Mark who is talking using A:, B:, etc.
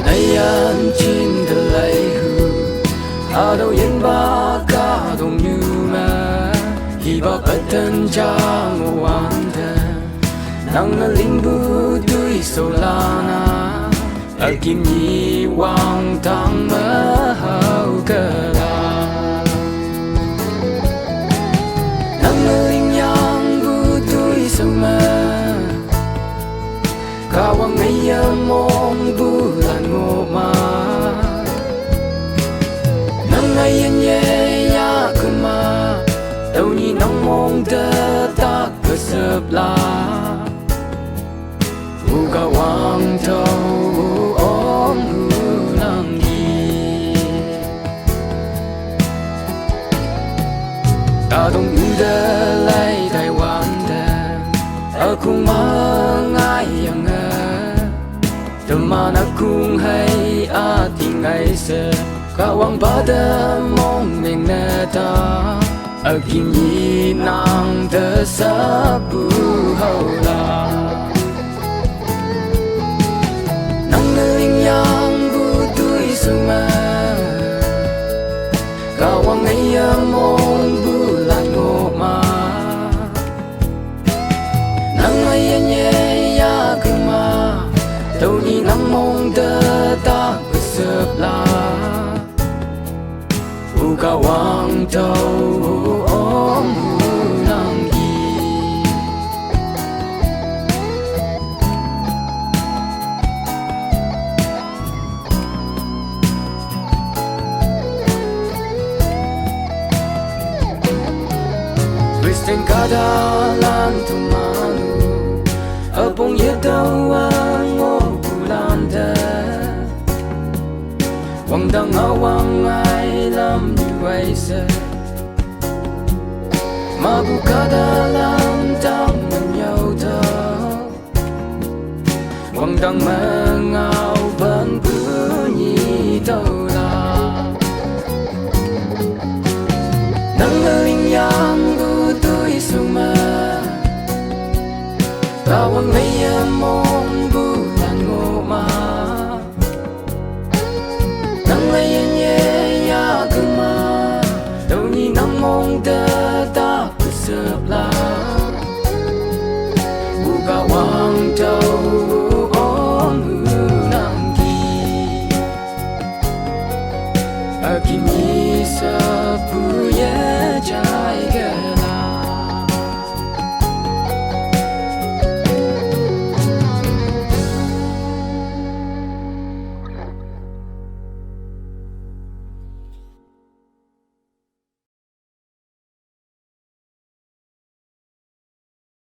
A: nay anh chín thật lấy hư ở đâu yên ba cả đồng như mà hi ba cất thân cha ngô an thề nang na linh bu tui so lana ở kim nhi wang thang mơ hao cơ la nang na linh yang bu tui so mơ kawang ngayam mong bulan ngô ma nang ngayon ye ya kuma đâu ni nang mong tơ ta cơ sập la u kawang thâu om hu lang đi ta đông đơ lại Đài Loan đơ ở cùng mơ ngay yang teman aku hai ati ngai se kawang pada mong meng neta akim yi nang te sabu haula nang ngeling yang butui suma kawang ngai mong bulan ngoma nang ngai nye ya kuma đâu ni nang mong tơ ta cơ sập la u kawang thâu om hu lang đi Kristen kada lan tu manu apong yetau Quang đang awang ai lam như vậy sẽ mà bukada lam tang mình nhau thơ Quang đang mơ ngao vẫn bunyi tàu la nang ngering yang bu tui suma kawang ngayam mo